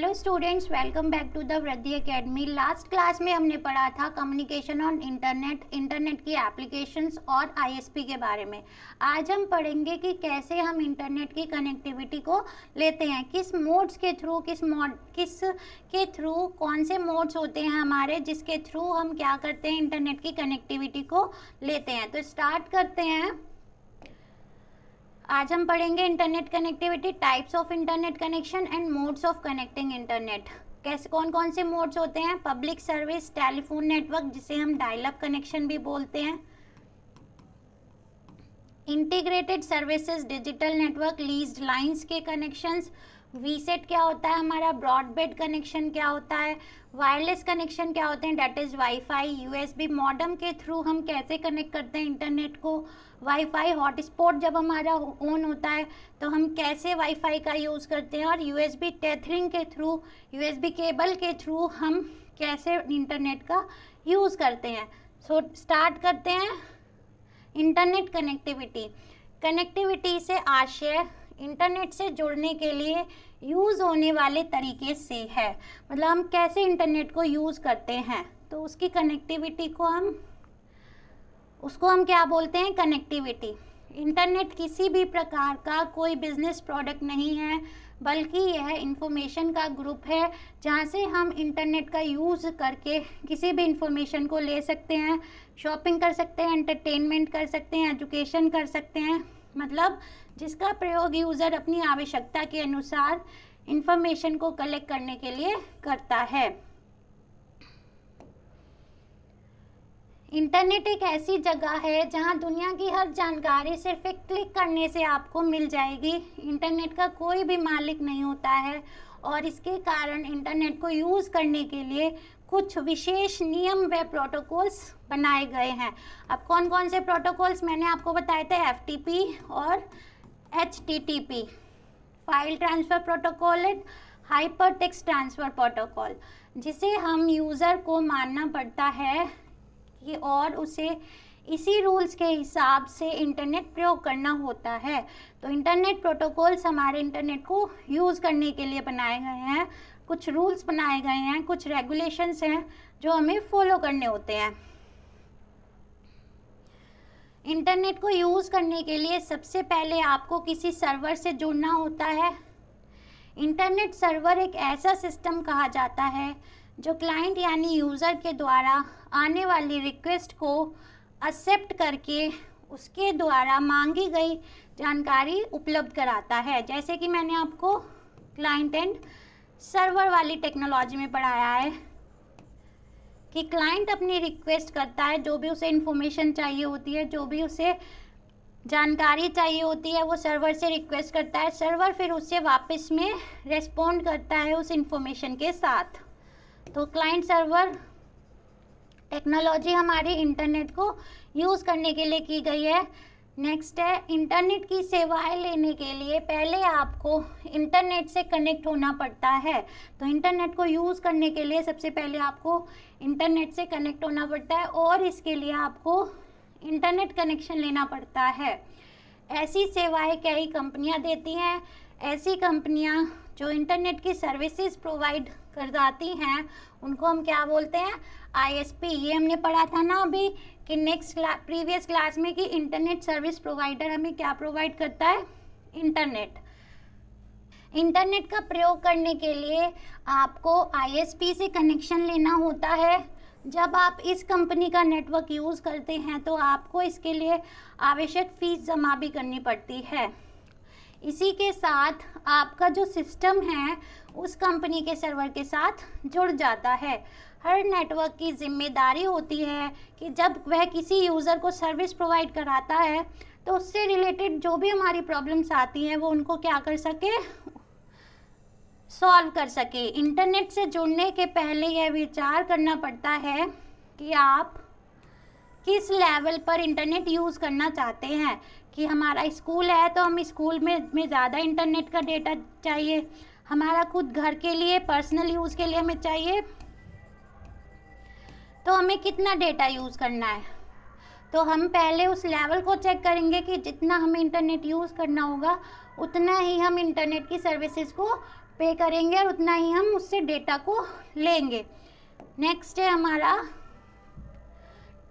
Hello students, welcome back to the Vriddhi Academy. Last class में हमने पढ़ा था कम्युनिकेशन ऑन इंटरनेट की एप्लीकेशंस और आईएसपी के बारे में। आज हम पढ़ेंगे कि कैसे हम इंटरनेट की कनेक्टिविटी को लेते हैं, किस मोड्स के थ्रू कौन से मोड्स होते हैं हमारे, जिसके थ्रू हम क्या करते हैं, इंटरनेट की कनेक्टिविटी को लेते हैं। तो स्टार्ट करते हैं। आज हम पढ़ेंगे internet connectivity, types of internet connection and modes of connecting internet. कैसे कौन कौन से मोड्स होते हैं? पब्लिक सर्विस टेलीफोन नेटवर्क, जिसे हम डायल अप कनेक्शन भी बोलते हैं। Integrated services digital network, leased lines के कनेक्शंस। वीसेट क्या होता है हमारा? ब्रॉडबैंड कनेक्शन क्या होता है? वायरलेस कनेक्शन क्या होते हैं? That is wifi. USB modem के थ्रू हम कैसे कनेक्ट करते हैं इंटरनेट को? वाईफाई हॉटस्पॉट जब हमारा ऑन होता है तो हम कैसे वाईफाई का यूज़ करते हैं? और यूएसबी टेथरिंग के थ्रू, यूएसबी केबल के थ्रू हम कैसे इंटरनेट का यूज़ करते हैं। सो स्टार्ट करते हैं। इंटरनेट कनेक्टिविटी से आशय इंटरनेट से जुड़ने के लिए यूज़ होने वाले तरीके से है, मतलब हम कैसे इंटरनेट को यूज़ करते हैं, तो उसकी कनेक्टिविटी को उसको हम क्या बोलते हैं? कनेक्टिविटी। इंटरनेट किसी भी प्रकार का कोई बिजनेस प्रोडक्ट नहीं है, बल्कि यह इंफॉर्मेशन का ग्रुप है जहाँ से हम इंटरनेट का यूज़ करके किसी भी इंफॉर्मेशन को ले सकते हैं, शॉपिंग कर सकते हैं, एंटरटेनमेंट कर सकते हैं, एजुकेशन कर सकते हैं, मतलब जिसका प्रयोग यूज़र अपनी आवश्यकता के अनुसार इंफॉर्मेशन को कलेक्ट करने के लिए करता है। इंटरनेट एक ऐसी जगह है जहां दुनिया की हर जानकारी सिर्फ एक क्लिक करने से आपको मिल जाएगी। इंटरनेट का कोई भी मालिक नहीं होता है और इसके कारण इंटरनेट को यूज़ करने के लिए कुछ विशेष नियम व प्रोटोकॉल्स बनाए गए हैं। अब कौन कौन से प्रोटोकॉल्स मैंने आपको बताए थे? एफटीपी और HTTP, file transfer protocol and hyper text transfer protocol, जिसे हम यूज़र को मानना पड़ता है कि और उसे इसी रूल्स के हिसाब से इंटरनेट प्रयोग करना होता है। तो इंटरनेट प्रोटोकॉल्स हमारे इंटरनेट को यूज़ करने के लिए बनाए गए हैं, कुछ रूल्स बनाए गए हैं, कुछ रेगुलेशंस हैं जो हमें फॉलो करने होते हैं। इंटरनेट को यूज़ करने के लिए सबसे पहले आपको किसी सर्वर से जुड़ना होता है। इंटरनेट सर्वर एक ऐसा सिस्टम कहा जाता है जो क्लाइंट यानी यूज़र के द्वारा आने वाली रिक्वेस्ट को एक्सेप्ट करके उसके द्वारा मांगी गई जानकारी उपलब्ध कराता है। जैसे कि मैंने आपको क्लाइंट एंड सर्वर वाली टेक्नोलॉजी में पढ़ाया है कि क्लाइंट अपनी रिक्वेस्ट करता है, जो भी उसे इन्फॉर्मेशन चाहिए होती है, जो भी उसे जानकारी चाहिए होती है, वो सर्वर से रिक्वेस्ट करता है। सर्वर फिर उससे वापस में रेस्पॉन्ड करता है उस इन्फॉर्मेशन के साथ। तो क्लाइंट सर्वर टेक्नोलॉजी हमारी इंटरनेट को यूज़ करने के लिए की गई है। नेक्स्ट है, इंटरनेट की सेवाएं लेने के लिए पहले आपको इंटरनेट से कनेक्ट होना पड़ता है। तो इंटरनेट को यूज़ करने के लिए सबसे पहले आपको इंटरनेट से कनेक्ट होना पड़ता है और इसके लिए आपको इंटरनेट कनेक्शन लेना पड़ता है। ऐसी सेवाएं कई कंपनियां देती हैं। ऐसी कंपनियां जो इंटरनेट की सर्विसेज प्रोवाइड करवाती हैं उनको हम क्या बोलते हैं? आईएसपी। ये हमने पढ़ा था ना अभी कि प्रीवियस क्लास में कि इंटरनेट सर्विस प्रोवाइडर हमें क्या प्रोवाइड करता है? इंटरनेट। इंटरनेट का प्रयोग करने के लिए आपको आईएसपी से कनेक्शन लेना होता है। जब आप इस कंपनी का नेटवर्क यूज़ करते हैं तो आपको इसके लिए आवश्यक फ़ीस जमा भी करनी पड़ती है। इसी के साथ आपका जो सिस्टम है उस कंपनी के सर्वर के साथ जुड़ जाता है। हर नेटवर्क की जिम्मेदारी होती है कि जब वह किसी यूज़र को सर्विस प्रोवाइड कराता है तो उससे रिलेटेड जो भी हमारी प्रॉब्लम्स आती हैं वो उनको क्या कर सके? सॉल्व कर सके। इंटरनेट से जुड़ने के पहले यह विचार करना पड़ता है कि आप किस लेवल पर इंटरनेट यूज़ करना चाहते हैं। कि हमारा स्कूल है तो हम स्कूल में ज़्यादा इंटरनेट का डेटा चाहिए, हमारा खुद घर के लिए पर्सनल यूज़ के लिए हमें चाहिए, तो हमें कितना डेटा यूज़ करना है। तो हम पहले उस लेवल को चेक करेंगे कि जितना हमें इंटरनेट यूज़ करना होगा उतना ही हम इंटरनेट की सर्विसेज को पे करेंगे और उतना ही हम उससे डेटा को लेंगे। नेक्स्ट है हमारा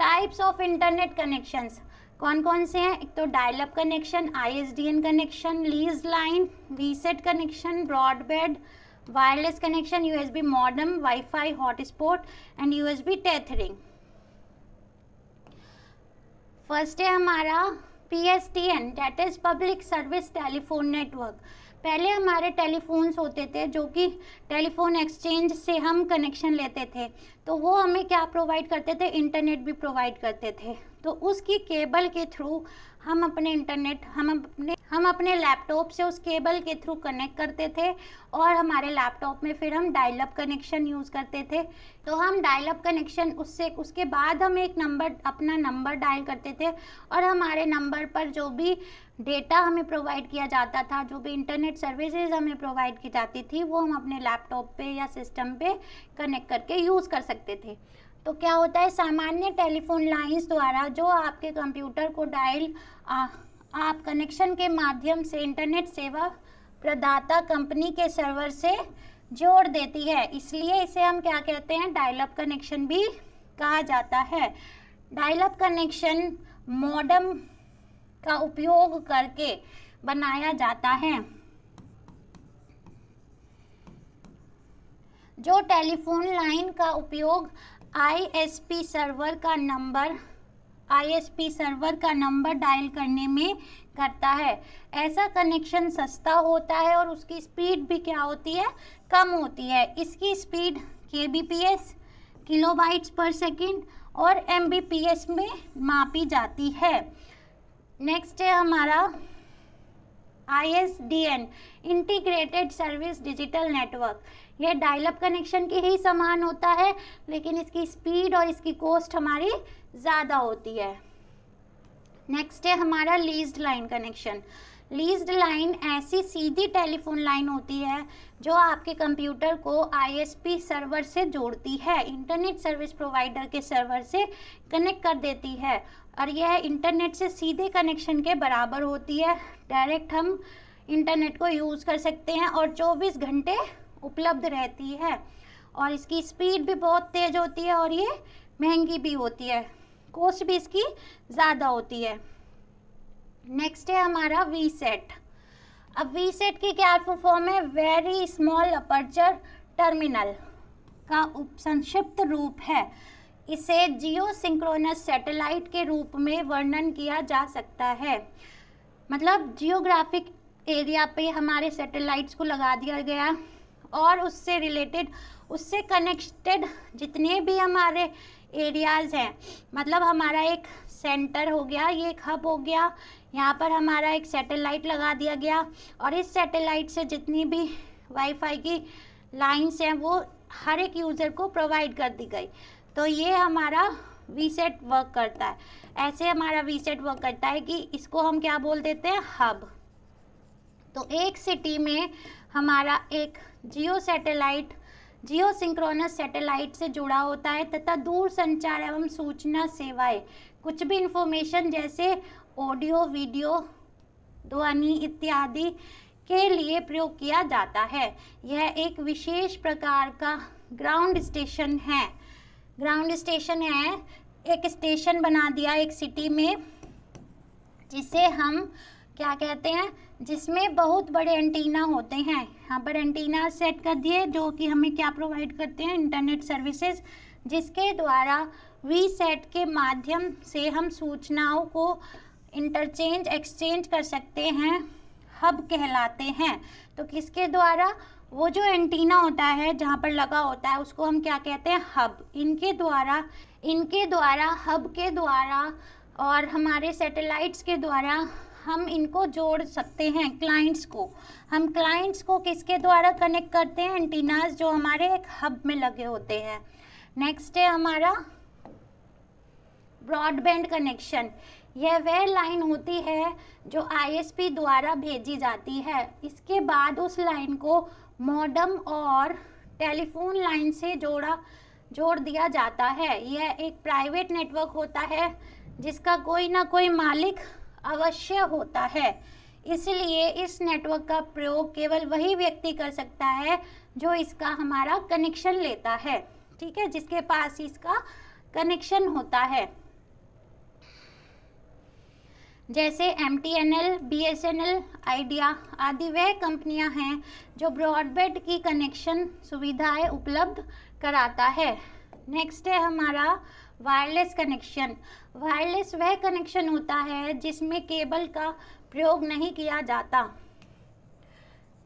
टाइप्स ऑफ इंटरनेट कनेक्शंस। कौन कौन से हैं? एक तो dial up connection, ISDN connection, lease line, VSAT connection, broadband, wireless connection, USB modem, wifi hotspot and USB tethering. First है हमारा PSTN, that is public service telephone network. पहले हमारे टेलीफोन्स होते थे जो कि टेलीफोन एक्सचेंज से हम कनेक्शन लेते थे, तो वो हमें क्या प्रोवाइड करते थे? इंटरनेट भी प्रोवाइड करते थे। तो उसकी केबल के थ्रू हम अपने इंटरनेट हम अपने लैपटॉप से उस केबल के थ्रू कनेक्ट करते थे और हमारे लैपटॉप में फिर हम डायल अप कनेक्शन यूज़ करते थे। तो हम डायल अप कनेक्शन उसके बाद हम अपना नंबर डायल करते थे और हमारे नंबर पर जो भी डेटा हमें प्रोवाइड किया जाता था, जो भी इंटरनेट सर्विसेज हमें प्रोवाइड की जाती थी, वो हम अपने लैपटॉप पे या सिस्टम पे कनेक्ट करके यूज़ कर सकते थे। तो क्या होता है, सामान्य टेलीफोन लाइंस द्वारा जो आपके कंप्यूटर को आप कनेक्शन के माध्यम से इंटरनेट सेवा प्रदाता कंपनी के सर्वर से जोड़ देती है, इसलिए इसे हम क्या कहते हैं? डायल अप कनेक्शन भी कहा जाता है। डायल अप कनेक्शन मॉडेम का उपयोग करके बनाया जाता है। जो टेलीफोन लाइन का उपयोग ISP सर्वर का नंबर डायल करने में करता है। ऐसा कनेक्शन सस्ता होता है और उसकी स्पीड भी क्या होती है? कम होती है। इसकी स्पीड kbps, किलोबाइट्स पर सेकेंड और mbps में मापी जाती है। नेक्स्ट है हमारा ISDN, integrated service digital network. यह डायल अप कनेक्शन के ही समान होता है, लेकिन इसकी स्पीड और इसकी कॉस्ट हमारी ज़्यादा होती है। नेक्स्ट है हमारा leased line connection. Leased line ऐसी सीधी टेलीफोन लाइन होती है जो आपके कंप्यूटर को ISP सर्वर से जोड़ती है, इंटरनेट सर्विस प्रोवाइडर के सर्वर से कनेक्ट कर देती है और यह इंटरनेट से सीधे कनेक्शन के बराबर होती है। डायरेक्ट हम इंटरनेट को यूज़ कर सकते हैं और 24 घंटे उपलब्ध रहती है और इसकी स्पीड भी बहुत तेज़ होती है और ये महंगी भी होती है, कॉस्ट भी इसकी ज़्यादा होती है। नेक्स्ट है हमारा वीसेट। अब वीसेट की क्या फुल फॉर्म है? वेरी स्मॉल अपर्चर टर्मिनल का संक्षिप्त रूप है। इसे जियो सिंक्रोनस सैटेलाइट के रूप में वर्णन किया जा सकता है। मतलब जियोग्राफिक एरिया पे हमारे सैटेलाइट्स को लगा दिया गया और उससे कनेक्टेड जितने भी हमारे एरियाज़ हैं, मतलब हमारा एक सेंटर हो गया, ये एक हब हो गया, यहाँ पर हमारा एक सैटेलाइट लगा दिया गया और इस सैटेलाइट से जितनी भी वाईफाई की लाइंस हैं वो हर एक यूज़र को प्रोवाइड कर दी गई। तो ये हमारा वीसेट वर्क करता है। ऐसे हमारा वीसेट वर्क करता है कि इसको हम क्या बोल देते हैं? हब। तो एक सिटी में हमारा एक जियो सिंक्रोनस सैटेलाइट से जुड़ा होता है तथा दूर संचार एवं सूचना सेवाएं, कुछ भी इंफॉर्मेशन जैसे ऑडियो, वीडियो, ध्वनि इत्यादि के लिए प्रयोग किया जाता है। यह एक विशेष प्रकार का ग्राउंड स्टेशन है। एक स्टेशन बना दिया एक सिटी में, जिसे हम क्या कहते हैं? जिसमें बहुत बड़े एंटीना होते हैं। यहाँ पर एंटीना सेट कर दिए जो कि हमें क्या प्रोवाइड करते हैं? इंटरनेट सर्विसेज, जिसके द्वारा वीसेट के माध्यम से हम सूचनाओं को एक्सचेंज कर सकते हैं, हब कहलाते हैं। तो किसके द्वारा? वो जो एंटीना होता है जहाँ पर लगा होता है उसको हम क्या कहते हैं? हब। इनके द्वारा हब के द्वारा और हमारे सैटेलाइट्स के द्वारा हम इनको जोड़ सकते हैं क्लाइंट्स को। हम क्लाइंट्स को किसके द्वारा कनेक्ट करते हैं? एंटीनास जो हमारे एक हब में लगे होते हैं। नेक्स्ट है हमारा ब्रॉडबैंड कनेक्शन। यह वह लाइन होती है जो ISP द्वारा भेजी जाती है। इसके बाद उस लाइन को मॉडेम और टेलीफोन लाइन से जोड़ दिया जाता है। यह एक प्राइवेट नेटवर्क होता है जिसका कोई ना कोई मालिक अवश्य होता है। इसलिए इस नेटवर्क का प्रयोग केवल वही व्यक्ति कर सकता है जो इसका हमारा कनेक्शन लेता है, ठीक है, जिसके पास इसका कनेक्शन होता है। जैसे MTNL, BSNL, आइडिया आदि वह कंपनियां हैं जो ब्रॉडबैंड की कनेक्शन सुविधाएं उपलब्ध कराता है। नेक्स्ट है हमारा वायरलेस कनेक्शन। वायरलेस वह कनेक्शन होता है जिसमें केबल का प्रयोग नहीं किया जाता,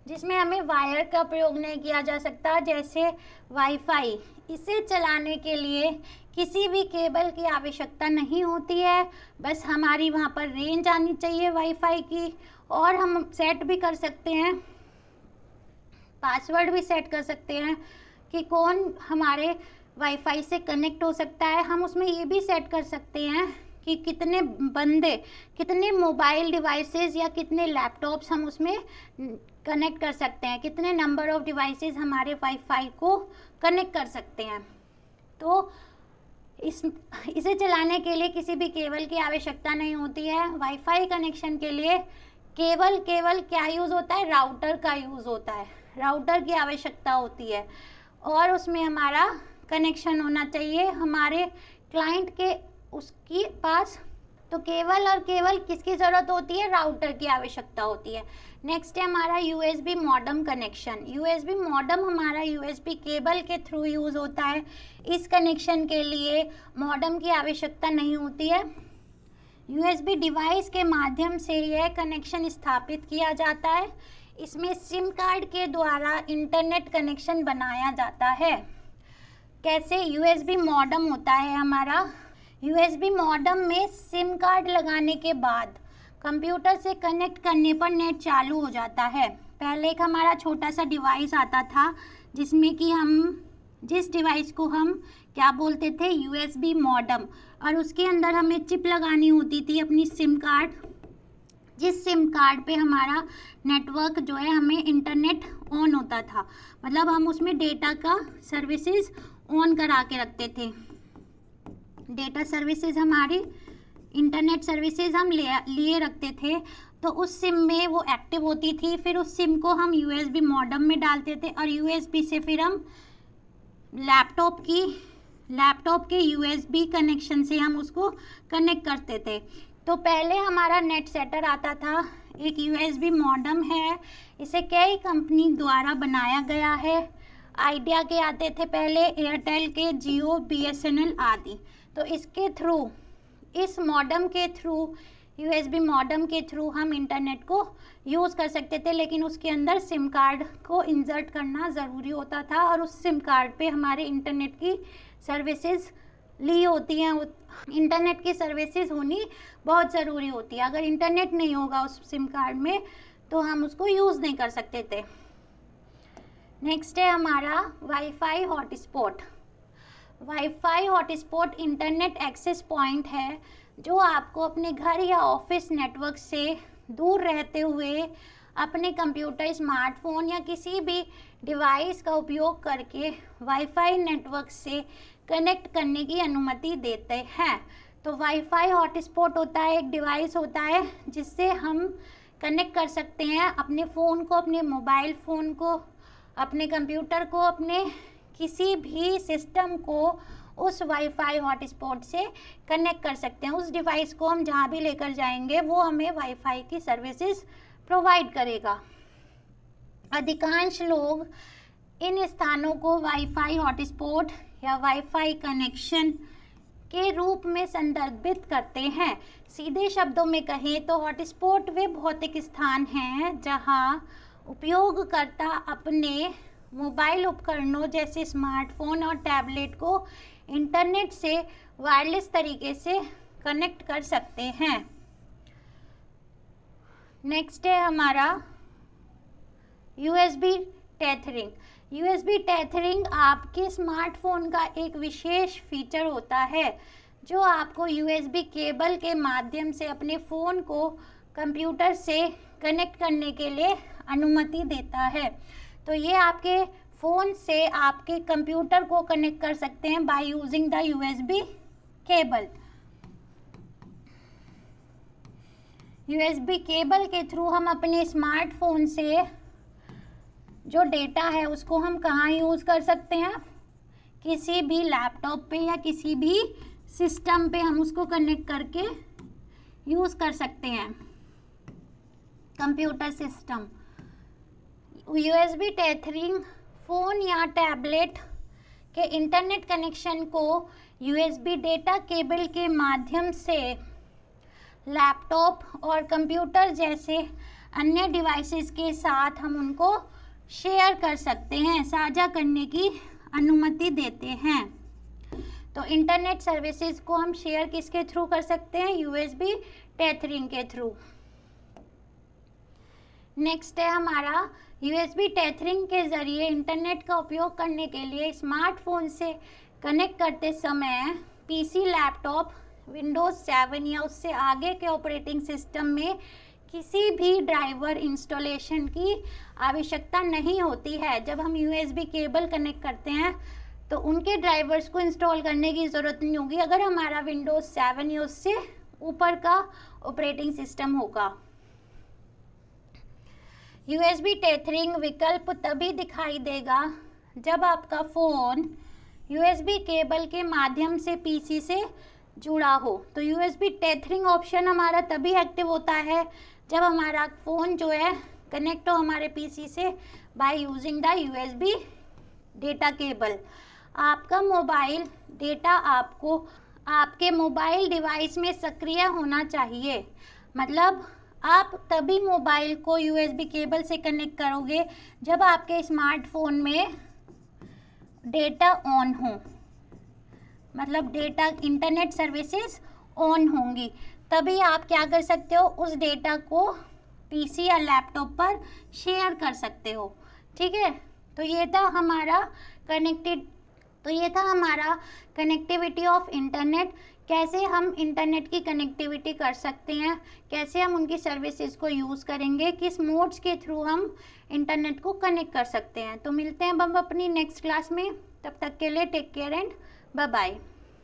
जिसमें हमें वायर का प्रयोग नहीं किया जा सकता, जैसे वाईफाई। इसे चलाने के लिए किसी भी केबल की आवश्यकता नहीं होती है, बस हमारी वहाँ पर रेंज आनी चाहिए वाईफाई की, और हम सेट भी कर सकते हैं, पासवर्ड भी सेट कर सकते हैं कि कौन हमारे वाईफाई से कनेक्ट हो सकता है। हम उसमें ये भी सेट कर सकते हैं कि कितने बंदे, कितने मोबाइल डिवाइसेस या कितने लैपटॉप्स हम उसमें कनेक्ट कर सकते हैं, कितने नंबर ऑफ डिवाइसेस हमारे वाईफाई को कनेक्ट कर सकते हैं। तो इसे चलाने के लिए किसी भी केबल की आवश्यकता नहीं होती है। वाईफाई कनेक्शन के लिए केवल क्या यूज़ होता है, राउटर का यूज़ होता है, राउटर की आवश्यकता होती है, और उसमें हमारा कनेक्शन होना चाहिए हमारे क्लाइंट के उसके पास। तो केवल और केवल किसकी ज़रूरत होती है, राउटर की आवश्यकता होती है। नेक्स्ट है हमारा USB modem connection. USB modem हमारा USB केबल के थ्रू यूज़ होता है। इस कनेक्शन के लिए मॉडेम की आवश्यकता नहीं होती है। USB डिवाइस के माध्यम से यह कनेक्शन स्थापित किया जाता है। इसमें सिम कार्ड के द्वारा इंटरनेट कनेक्शन बनाया जाता है। कैसे, USB मॉडेम होता है हमारा, USB मॉडेम में सिम कार्ड लगाने के बाद कंप्यूटर से कनेक्ट करने पर नेट चालू हो जाता है। पहले एक हमारा छोटा सा डिवाइस आता था जिसमें कि जिस डिवाइस को हम क्या बोलते थे, USB मॉडेम, और उसके अंदर हमें चिप लगानी होती थी अपनी सिम कार्ड, जिस सिम कार्ड पे हमारा नेटवर्क जो है हमें इंटरनेट ऑन होता था, मतलब हम उसमें डेटा का सर्विसेज ऑन करा के रखते थे। डेटा सर्विसेज हमारी इंटरनेट सर्विसेज हम लिए रखते थे, तो उस सिम में वो एक्टिव होती थी। फिर उस सिम को हम USB मॉडेम में डालते थे और USB से फिर हम लैपटॉप के USB कनेक्शन से हम उसको कनेक्ट करते थे। तो पहले हमारा नेट सेटर आता था, एक USB मॉडेम है, इसे कई कंपनी द्वारा बनाया गया है। आइडिया के आते थे पहले, एयरटेल के, जियो, BSNL आदि। तो इसके थ्रू, इस मॉडेम के थ्रू, USB मॉडेम के थ्रू हम इंटरनेट को यूज़ कर सकते थे, लेकिन उसके अंदर सिम कार्ड को इंसर्ट करना ज़रूरी होता था, और उस सिम कार्ड पे हमारे इंटरनेट की सर्विसेज ली होती हैं। इंटरनेट की सर्विसेज होनी बहुत ज़रूरी होती है। अगर इंटरनेट नहीं होगा उस सिम कार्ड में तो हम उसको यूज़ नहीं कर सकते थे। नेक्स्ट है हमारा wifi hotspot. Wifi hotspot internet access point है जो आपको अपने घर या ऑफिस नेटवर्क से दूर रहते हुए अपने कंप्यूटर, स्मार्टफोन या किसी भी डिवाइस का उपयोग करके वाईफाई नेटवर्क से कनेक्ट करने की अनुमति देते हैं। तो वाईफाई हॉटस्पॉट होता है, एक डिवाइस होता है जिससे हम कनेक्ट कर सकते हैं अपने फ़ोन को, अपने मोबाइल फ़ोन को, अपने कंप्यूटर को, अपने किसी भी सिस्टम को उस वाईफाई हॉटस्पॉट से कनेक्ट कर सकते हैं। उस डिवाइस को हम जहाँ भी लेकर जाएंगे वो हमें वाईफाई की सर्विसेज प्रोवाइड करेगा। अधिकांश लोग इन स्थानों को वाईफाई हॉटस्पॉट या वाईफाई कनेक्शन के रूप में संदर्भित करते हैं। सीधे शब्दों में कहें तो हॉटस्पॉट वे भौतिक स्थान हैं जहां उपयोगकर्ता अपने मोबाइल उपकरणों जैसे स्मार्टफोन और टैबलेट को इंटरनेट से वायरलेस तरीके से कनेक्ट कर सकते हैं। नेक्स्ट है हमारा USB टेथरिंग। USB टेथरिंग आपके स्मार्टफोन का एक विशेष फीचर होता है जो आपको USB केबल के माध्यम से अपने फ़ोन को कंप्यूटर से कनेक्ट करने के लिए अनुमति देता है। तो ये आपके फ़ोन से आपके कंप्यूटर को कनेक्ट कर सकते हैं by using the USB cable. USB cable के थ्रू हम अपने स्मार्टफोन से जो डेटा है उसको हम कहाँ यूज़ कर सकते हैं, किसी भी लैपटॉप पे या किसी भी सिस्टम पे हम उसको कनेक्ट करके यूज़ कर सकते हैं, computer system. USB tethering phone या टैबलेट के इंटरनेट कनेक्शन को यूएसबी डेटा केबल के माध्यम से लैपटॉप और कंप्यूटर जैसे अन्य डिवाइसेस के साथ हम उनको शेयर कर सकते हैं, साझा करने की अनुमति देते हैं। तो इंटरनेट सर्विसेज को हम शेयर किसके थ्रू कर सकते हैं, यूएसबी टेथरिंग के थ्रू। नेक्स्ट है हमारा यूएसबी टेथरिंग के ज़रिए इंटरनेट का उपयोग करने के लिए स्मार्टफोन से कनेक्ट करते समय पीसी, लैपटॉप, विंडोज़ 7 या उससे आगे के ऑपरेटिंग सिस्टम में किसी भी ड्राइवर इंस्टॉलेशन की आवश्यकता नहीं होती है। जब हम यूएसबी केबल कनेक्ट करते हैं तो उनके ड्राइवर्स को इंस्टॉल करने की ज़रूरत नहीं होगी अगर हमारा विंडोज़ 7 या उससे ऊपर का ऑपरेटिंग सिस्टम होगा। यूएसबी टेथरिंग विकल्प तभी दिखाई देगा जब आपका फ़ोन यूएसबी केबल के माध्यम से पीसी से जुड़ा हो। तो यूएसबी टेथरिंग ऑप्शन हमारा तभी एक्टिव होता है जब हमारा फ़ोन जो है कनेक्ट हो हमारे पीसी से by using the USB data cable. आपका मोबाइल डेटा आपको आपके मोबाइल डिवाइस में सक्रिय होना चाहिए। मतलब आप तभी मोबाइल को यूएसबी केबल से कनेक्ट करोगे जब आपके स्मार्टफोन में डेटा ऑन हो, मतलब डेटा इंटरनेट सर्विसेज ऑन होंगी, तभी आप क्या कर सकते हो, उस डेटा को पीसी या लैपटॉप पर शेयर कर सकते हो। ठीक है, तो ये था हमारा कनेक्टिविटी ऑफ इंटरनेट। कैसे हम इंटरनेट की कनेक्टिविटी कर सकते हैं, कैसे हम उनकी सर्विसेज को यूज़ करेंगे, किस मोड्स के थ्रू हम इंटरनेट को कनेक्ट कर सकते हैं। तो मिलते हैं हम अपनी नेक्स्ट क्लास में, तब तक के लिए take care and bye bye.